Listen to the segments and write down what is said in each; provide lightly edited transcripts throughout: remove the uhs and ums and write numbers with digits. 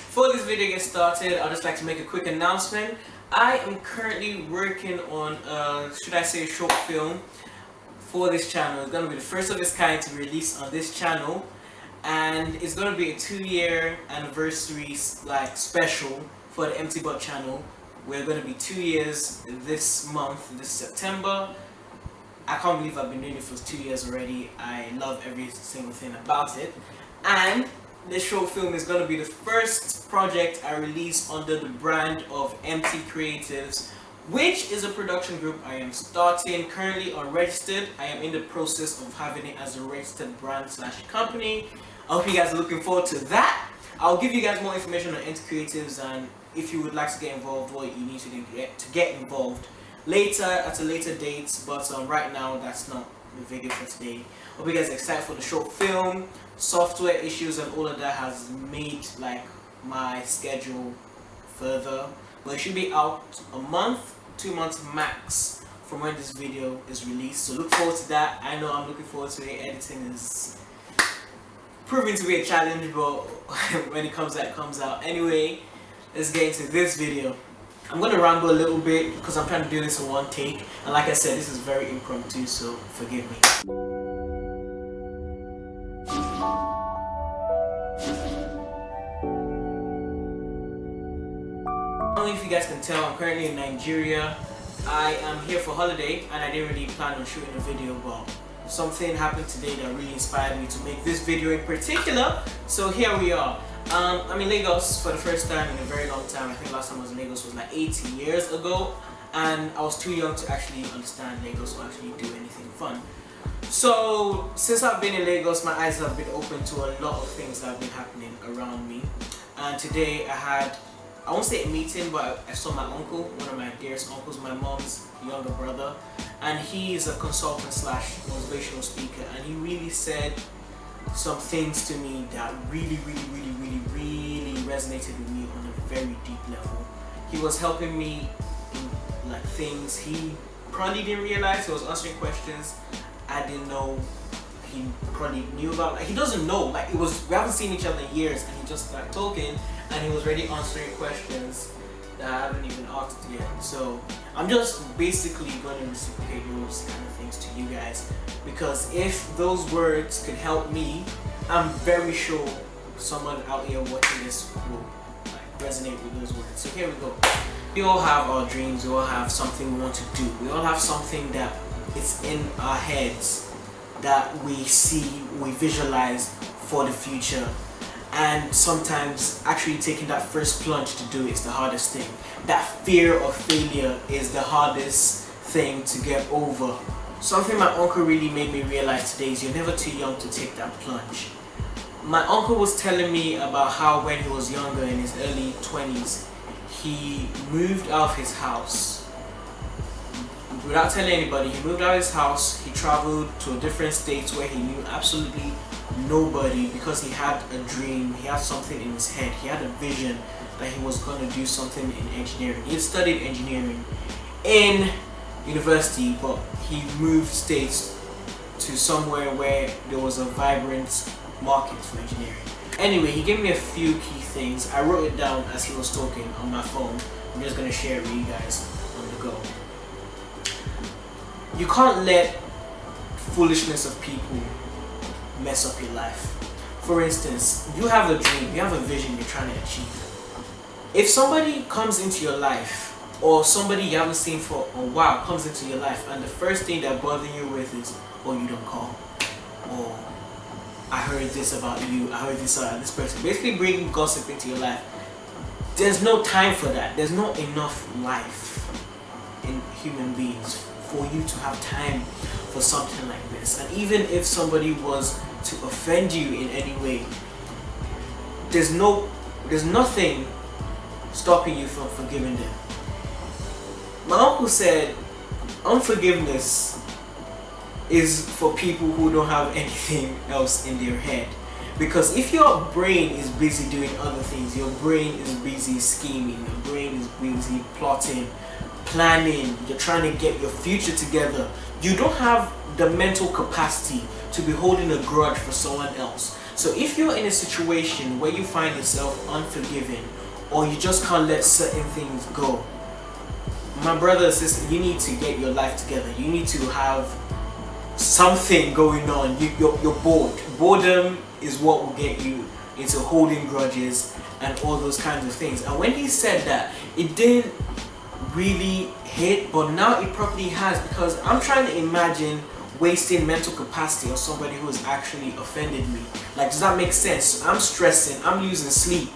Before this video gets started, I'd just like to make a quick announcement. I am currently working on should I say, a short film for this channel. It's going to be the first of its kind to be released on this channel, and it's going to be a 2-year anniversary special for the MTBod channel. We're going to be 2 years this month, this September. I can't believe I've been doing it for 2 years already. I love every single thing about it. And this short film is going to be the first project I release under the brand of MT Creatives, which is a production group I am starting, currently unregistered. I am in the process of having it as a registered brand / company. I hope you guys are looking forward to that. I'll give you guys more information on MT Creatives, and if you would like to get involved, what you need to do to get involved later, at a later date. But right now, that's not the video for today. Hope you guys are excited for the short film. Software issues and all of that has made my schedule further, but it should be out a month, 2 months max from when this video is released. So look forward to that. I know I'm looking forward to it. Editing is proving to be a challenge, but when it comes out, it comes out. Anyway, let's get into this video. I'm gonna ramble a little bit because I'm trying to do this in one take, and like I said, this is very impromptu, so forgive me. I don't know if you guys can tell, I'm currently in Nigeria. I am here for holiday and I didn't really plan on shooting a video, but something happened today that really inspired me to make this video in particular. So here we are. I'm in Lagos for the first time in a very long time. I think last time I was in Lagos was like 80 years ago, and I was too young to actually understand Lagos or actually do anything fun. So since I've been in Lagos, my eyes have been open to a lot of things that have been happening around me. And today I had, I won't say a meeting, but I saw my uncle, one of my dearest uncles, my mom's younger brother, and he is a consultant / motivational speaker, and he really said some things to me that really resonated with me on a very deep level. He was helping me in things he probably didn't realize. He was answering questions I didn't know he probably knew about. He doesn't know, we haven't seen each other in years, and he just started talking and he was already answering questions that I haven't even asked yet. So I'm just basically going to reciprocate those kind of things to you guys, because if those words could help me, I'm very sure someone out here watching this will resonate with those words. So here we go. We all have our dreams, we all have something we want to do, we all have something that is in our heads that we see, we visualize for the future. And sometimes actually taking that first plunge to do it is the hardest thing. That fear of failure is the hardest thing to get over. Something my uncle really made me realize today is you're never too young to take that plunge. My uncle was telling me about how when he was younger, in his early 20s, he moved out of his house. Without telling anybody, he moved out of his house, he traveled to a different state where he knew absolutely nobody, because he had a dream, he had something in his head, he had a vision that he was going to do something in engineering. He had studied engineering in university, but he moved states to somewhere where there was a vibrant market for engineering. Anyway, he gave me a few key things. I wrote it down as he was talking on my phone. I'm just going to share it with you guys on the go. You can't let foolishness of people mess up your life. For instance, you have a dream, you have a vision you're trying to achieve. If somebody comes into your life, or somebody you haven't seen for a while comes into your life, and the first thing they're bothering you with is, oh, you don't call, or I heard this about you, I heard this about this person, basically bringing gossip into your life. There's no time for that. There's not enough life in human beings for you to have time for something like this. And even if somebody was to offend you in any way, there's nothing stopping you from forgiving them. My uncle said unforgiveness is for people who don't have anything else in their head. Because if your brain is busy doing other things, your brain is busy scheming, your brain is busy plotting, planning, you're trying to get your future together, you don't have the mental capacity to be holding a grudge for someone else. So if you're in a situation where you find yourself unforgiving, or you just can't let certain things go, my brother and sister, you need to get your life together. You need to have something going on. You're bored. Boredom is what will get you into holding grudges and all those kinds of things. And when he said that, it didn't really hit, but now it probably has, because I'm trying to imagine wasting mental capacity on somebody who has actually offended me. Like, does that make sense? I'm stressing, I'm losing sleep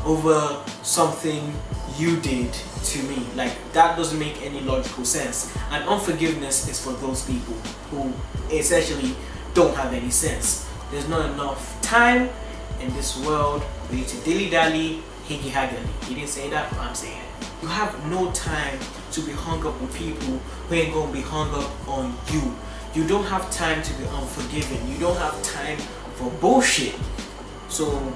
over something you did to me. Like, that doesn't make any logical sense. And unforgiveness is for those people who essentially don't have any sense. There's not enough time in this world for you to dilly-dally, higgy-haggly. He didn't say that, but I'm saying it. You have no time to be hung up on people who ain't gonna be hung up on you. You don't have time to be unforgiving. You don't have time for bullshit. So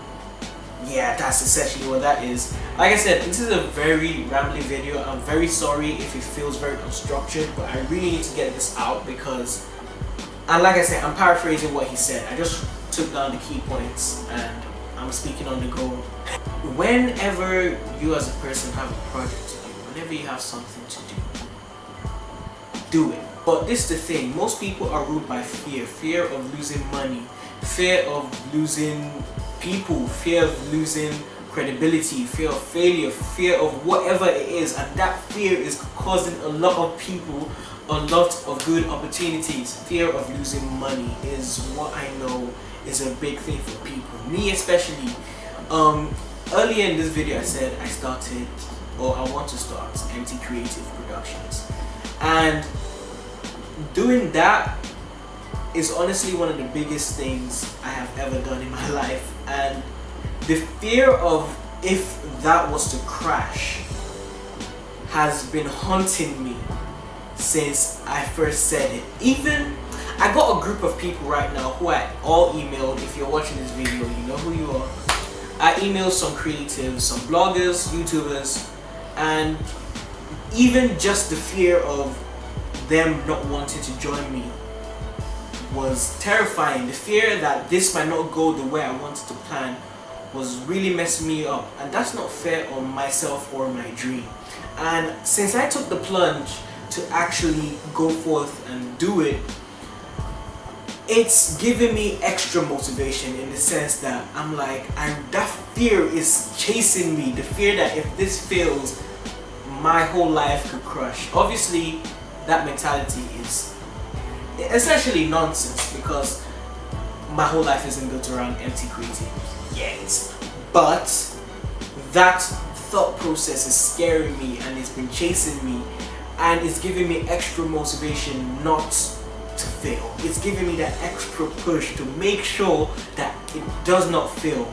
yeah, that's essentially what that is. Like I said, this is a very rambling video. I'm very sorry if it feels very unstructured, but I really need to get this out because, and like I said, I'm paraphrasing what he said. I just took down the key points and I'm speaking on the go. Whenever you as a person have a project to do, whenever you have something to do it. But this is the thing, most people are ruled by fear. Fear of losing money, fear of losing people, fear of losing credibility, fear of failure, fear of whatever it is. And that fear is causing a lot of people a lot of good opportunities. Fear of losing money is what I know is a big thing for people. Me especially. Earlier in this video I said I started, or I want to start, MT Creative Productions. And doing that is honestly one of the biggest things I have ever done in my life, and the fear of if that was to crash has been haunting me since I first said it. Even I got a group of people right now who I all emailed. If you're watching this video, you know who you are. I emailed some creatives, some bloggers, YouTubers, and even just the fear of them not wanting to join me was terrifying. The fear that this might not go the way I wanted to plan was really messing me up, and that's not fair on myself or my dream. And since I took the plunge to actually go forth and do it, it's giving me extra motivation in the sense that I'm like, that fear is chasing me. The fear that if this fails, my whole life could crush. Obviously, that mentality is essentially nonsense because my whole life isn't built around MT Creative yet. But that thought process is scaring me and it's been chasing me, and it's giving me extra motivation not to fail. It's giving me that extra push to make sure that it does not fail.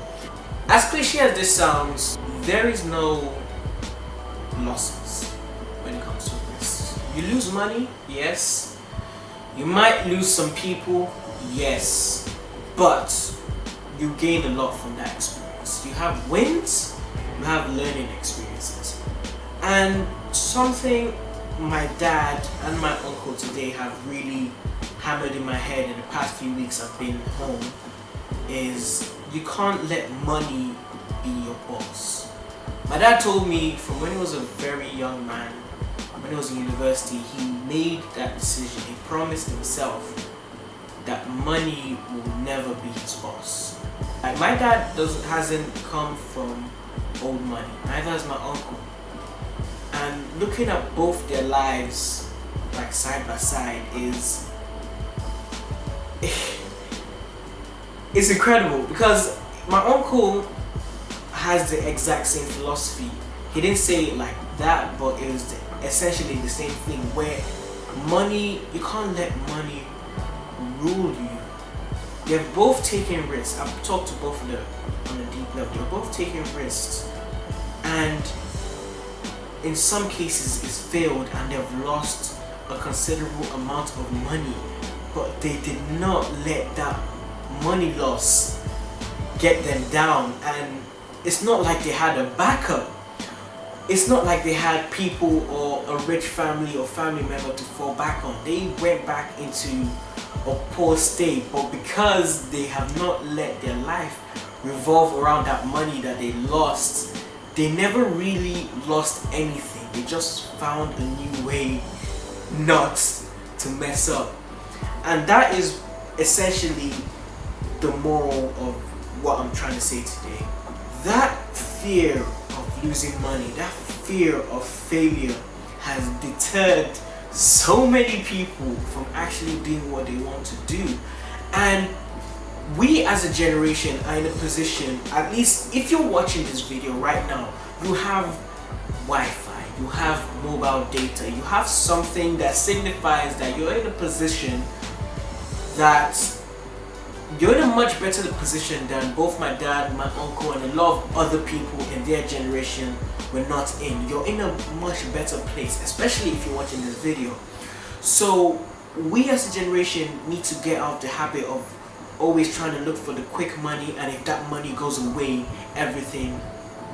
As cliche as this sounds, there is no losses when it comes to this. You lose money, yes. You might lose some people, yes. But you gain a lot from that experience. You have wins, you have learning experiences. And something my dad and my uncle today have really hammered in my head in the past few weeks I've been home is you can't let money be your boss. My dad told me from when he was a very young man, when he was in university, he made that decision. He promised himself that money will never be his boss. Like, my dad hasn't come from old money, neither has my uncle. And looking at both their lives like side by side is it's incredible, because my uncle has the exact same philosophy. He didn't say it like that, but it was essentially the same thing, where money, you can't let money rule you. They're both taking risks. I've talked to both of them on a deep level. They're both taking risks, and in some cases it's failed and they've lost a considerable amount of money, but they did not let that money loss get them down. And it's not like they had a backup. It's not like they had people or a rich family or family member to fall back on. They went back into or poor state, but because they have not let their life revolve around that money that they lost, they never really lost anything. They just found a new way not to mess up. And that is essentially the moral of what I'm trying to say today. That fear of losing money, that fear of failure has deterred so many people from actually doing what they want to do. And we as a generation are in a position, at least if you're watching this video right now, you have Wi-Fi, you have mobile data, you have something that signifies that you're in a position that you're in a much better position than both my dad, my uncle, and a lot of other people in their generation were not in. You're in a much better place, especially if you're watching this video. So we as a generation need to get out of the habit of always trying to look for the quick money, and if that money goes away, everything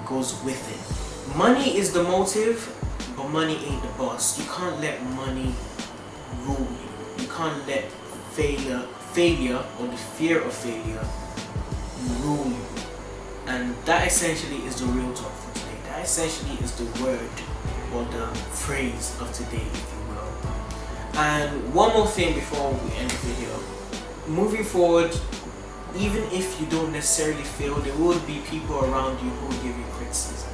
goes with it. Money is the motive, but money ain't the boss. You can't let money rule you. You can't let failure or the fear of failure rule you. And that essentially is the real talk for today. That essentially is the word or the phrase of today, if you will. And one more thing before we end the video. Moving forward, even if you don't necessarily fail, there will be people around you who will give you criticism.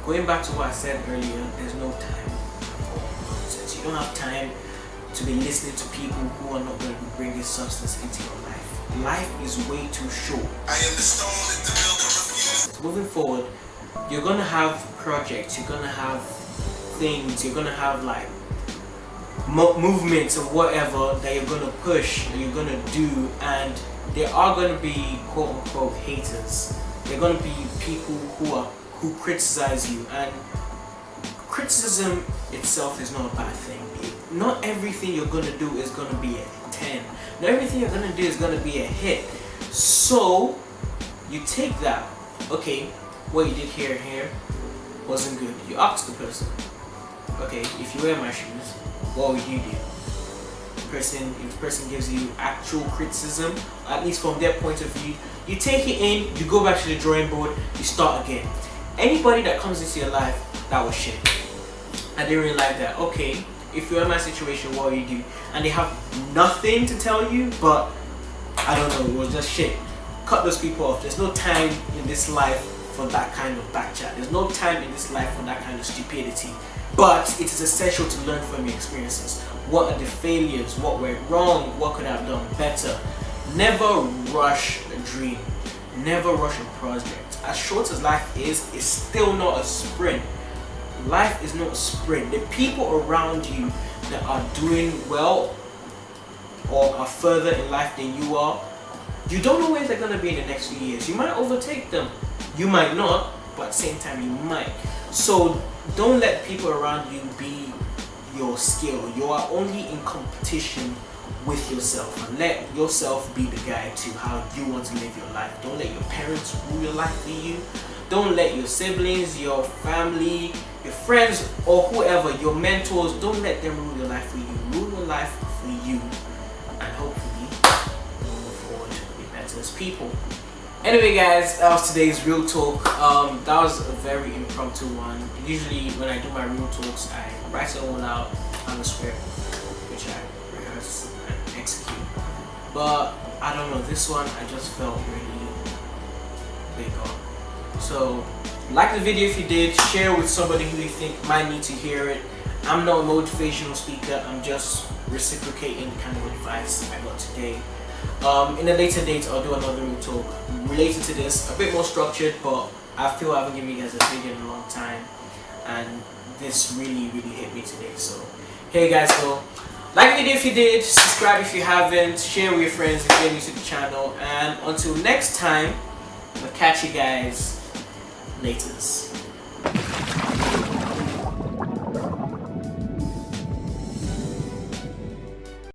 Going back to what I said earlier, there's no time for nonsense. You don't have time to be listening to people who are not going to be bringing substance into your life. Life is way too short. I am the stone that the builder refused. Moving forward, you're going to have projects, you're going to have things, you're going to have like movements or whatever that you're going to push, that you're going to do, and there are going to be quote unquote haters. There are going to be people who criticize you, and criticism itself is not a bad thing. Not everything you're going to do is going to be a 10. Not everything you're going to do is going to be a hit. So you take that, okay, what you did here and here wasn't good. You ask the person, okay, if you wear my shoes, what would you do? If the person gives you actual criticism, at least from their point of view, you take it in, you go back to the drawing board, you start again. Anybody that comes into your life, that was shit, I didn't really like that. Okay, if you're in my situation, what do you do? And they have nothing to tell you, but I don't know, it was just shit. Cut those people off. There's no time in this life for that kind of back chat. There's no time in this life for that kind of stupidity. But it is essential to learn from your experiences. What are the failures? What went wrong? What could I have done better? Never rush a dream. Never rush a project. As short as life is, it's still not a sprint. Life is not a sprint. The people around you that are doing well or are further in life than you are, you don't know where they're going to be in the next few years. You might overtake them. You might not, but at the same time you might. So don't let people around you be your skill. You are only in competition with yourself, and let yourself be the guide to how you want to live your life. Don't let your parents rule your life for you. Don't let your siblings, your family, your friends, or whoever, your mentors, don't let them rule your life for you. Rule your life for you, and hopefully move forward to be better as people. Anyway guys, that was today's real talk. That was a very impromptu one. Usually when I do my real talks, I write it all out on the script, which I rehearse and execute. But I don't know, this one I just felt really big on. So like the video if you did, share with somebody who you think might need to hear it. I'm not a motivational speaker, I'm just reciprocating the kind of advice I got today. In a later date, I'll do another real talk related to this, a bit more structured, but I feel I haven't given you guys a video in a long time, and this really hit me today. So hey guys, so like the video if you did, subscribe if you haven't, share with your friends if you're new to the channel, and until next time, I'll catch you guys laters.